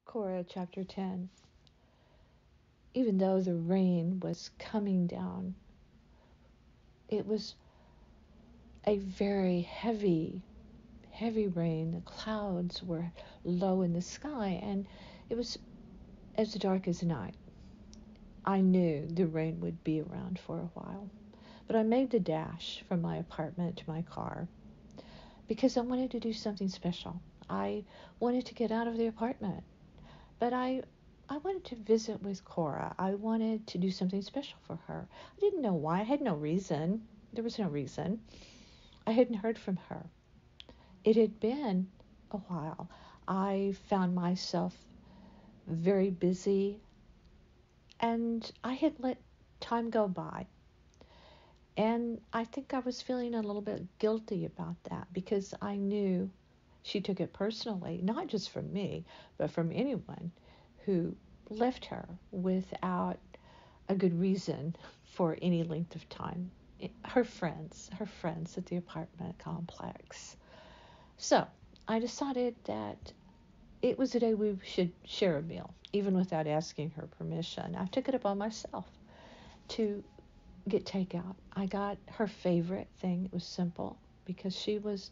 Cora chapter 10. Even though the rain was coming down, it was a very heavy, heavy rain. The clouds were low in the sky, and it was as dark as night. I knew the rain would be around for a while, but I made the dash from my apartment to my car because I wanted to do something special. I wanted to get out of the apartment, but I wanted to visit with Cora. I wanted to do something special for her. I didn't know why. I had no reason. There was no reason. I hadn't heard from her. It had been a while. I found myself very busy, and I had let time go by. And I think I was feeling a little bit guilty about that because I knew she took it personally, not just from me, but from anyone who left her without a good reason for any length of time. Her friends at the apartment complex. So I decided that it was a day we should share a meal, even without asking her permission. I took it upon myself to get takeout. I got her favorite thing. It was simple because she was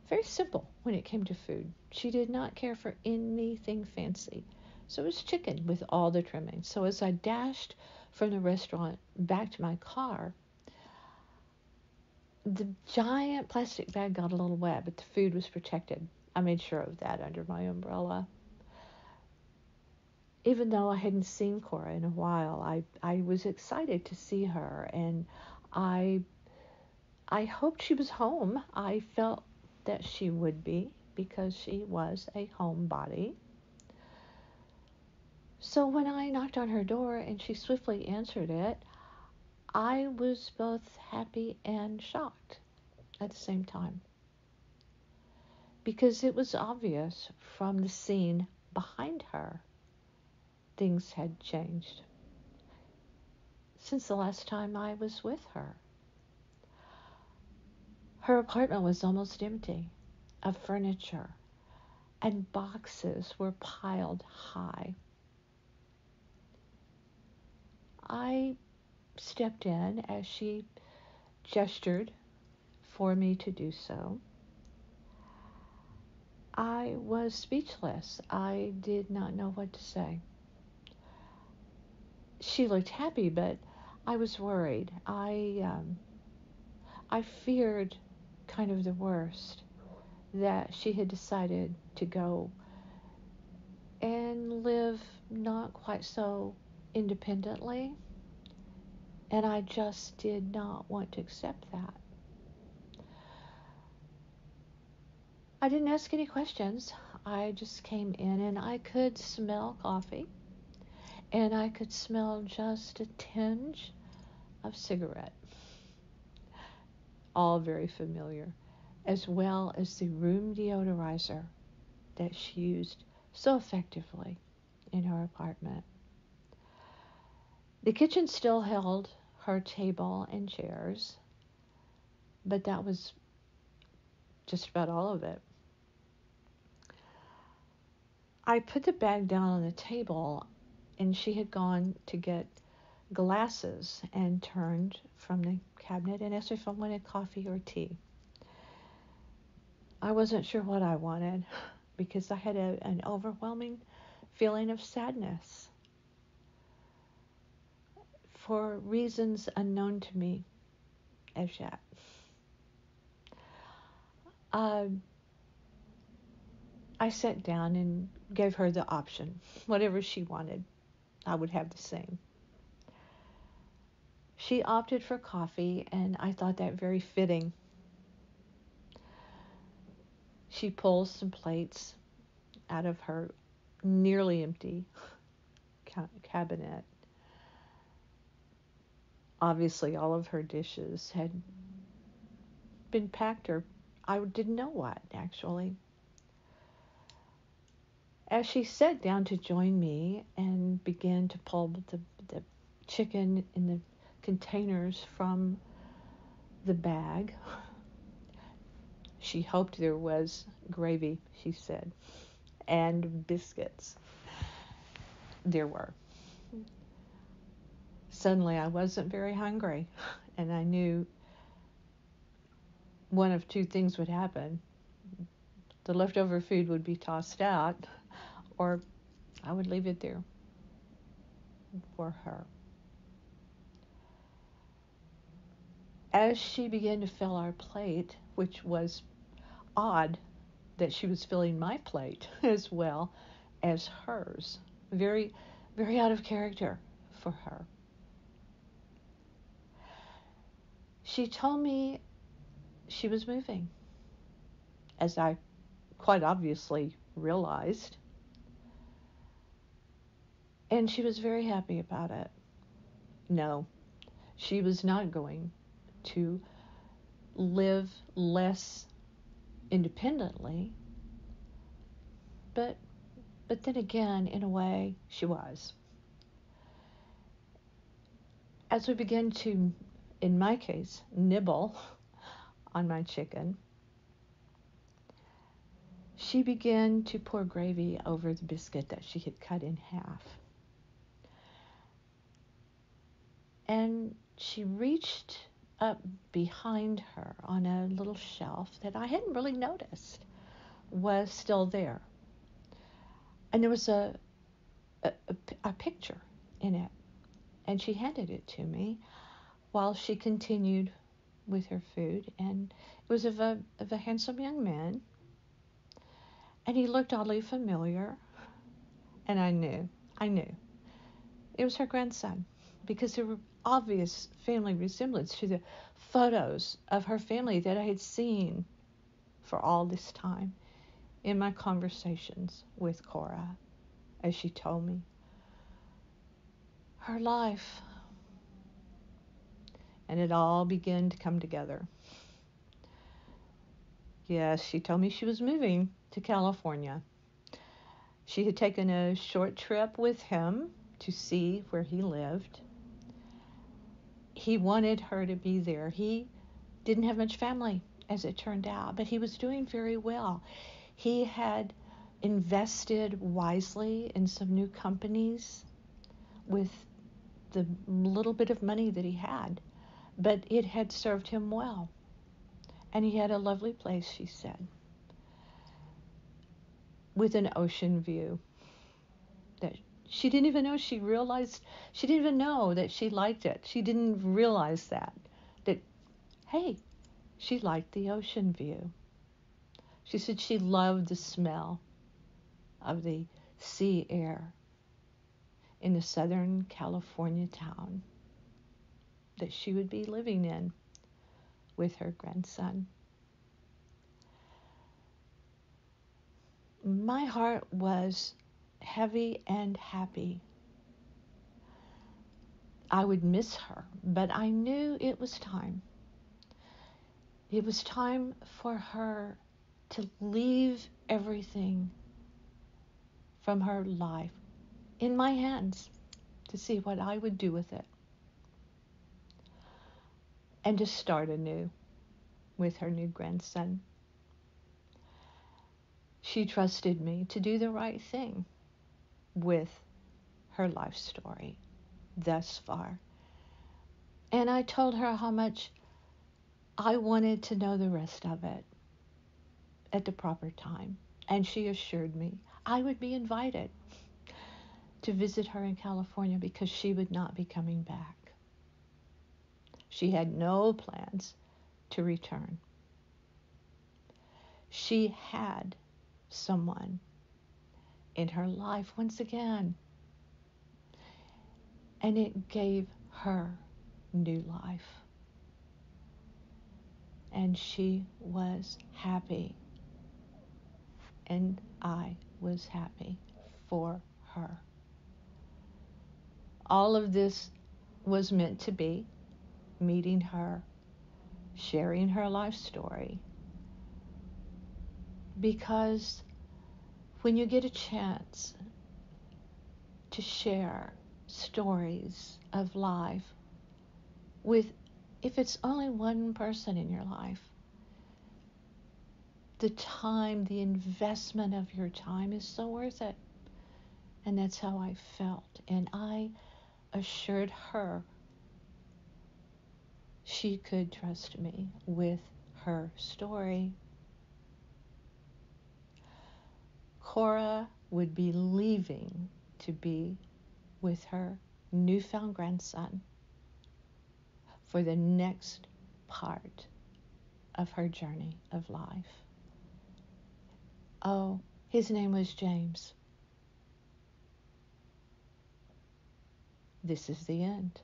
very simple when it came to food. She did not care for anything fancy. So it was chicken with all the trimmings. So as I dashed from the restaurant back to my car, the giant plastic bag got a little wet, but the food was protected. I made sure of that under my umbrella. Even though I hadn't seen Cora in a while, I was excited to see her, and I I hoped she was home. I felt that she would be because she was a homebody. So when I knocked on her door and she swiftly answered it, I was both happy and shocked at the same time because it was obvious from the scene behind her things had changed since the last time I was with her. Her apartment was almost empty of furniture, and boxes were piled high. I stepped in as she gestured for me to do so. I was speechless. I did not know what to say. She looked happy, but I was worried. I feared kind of the worst, that she had decided to go and live not quite so independently, and I just did not want to accept that. I didn't ask any questions. I just came in and I could smell coffee and I could smell just a tinge of cigarette, all very familiar, as well as the room deodorizer that she used so effectively in her apartment. The kitchen still held her table and chairs, but that was just about all of it. I put the bag down on the table, and she had gone to get glasses and turned from the cabinet and asked if I wanted coffee or tea. I wasn't sure what I wanted because I had an overwhelming feeling of sadness for reasons unknown to me as yet. Uh, I sat down and gave her the option. Whatever she wanted, I would have the same. She opted for coffee, and I thought that very fitting. She pulls some plates out of her nearly empty cabinet. Obviously, all of her dishes had been packed, or I didn't know what, actually. As she sat down to join me and began to pull the chicken in the containers from the bag, she hoped there was gravy, she said, and biscuits. there were. Suddenly I wasn't very hungry, and I knew one of two things would happen. The leftover food would be tossed out, or I would leave it there for her. As she began to fill our plate, which was odd that she was filling my plate as well as hers, very, very out of character for her. She told me she was moving, as I quite obviously realized, and she was very happy about it. No, she was not going to live less independently, but then again, in a way, she was. As we began to, in my case, nibble on my chicken, she began to pour gravy over the biscuit that she had cut in half. And she reached up behind her on a little shelf that I hadn't really noticed was still there. And there was a picture in it. And she handed it to me while she continued with her food. And it was of a handsome young man. And he looked oddly familiar. And I knew. It was her grandson, because there were obvious family resemblance to the photos of her family that I had seen for all this time in my conversations with Cora, as she told me her life. And it all began to come together. Yes, she told me she was moving to California. She had taken a short trip with him to see where he lived. He wanted her to be there. He didn't have much family, as it turned out, but he was doing very well. He had invested wisely in some new companies with the little bit of money that he had, but it had served him well. And he had a lovely place, she said, with an ocean view that she didn't even know she realized. She didn't even know that she liked it. She didn't realize that, hey, she liked the ocean view. She said she loved the smell of the sea air in the Southern California town that she would be living in with her grandson. My heart was heavy and happy. I would miss her, but I knew it was time. It was time for her to leave everything from her life in my hands to see what I would do with it, and to start anew with her new grandson. She trusted me to do the right thing with her life story thus far. And I told her how much I wanted to know the rest of it at the proper time. And she assured me I would be invited to visit her in California because she would not be coming back. She had no plans to return. She had someone in her life once again, and it gave her new life. And she was happy, and I was happy for her. All of this was meant to be, meeting her, sharing her life story, because when you get a chance to share stories of life with, if it's only one person in your life, the time, the investment of your time is so worth it. And that's how I felt. And I assured her she could trust me with her story. Cora would be leaving to be with her newfound grandson for the next part of her journey of life. Oh, his name was James. This is the end.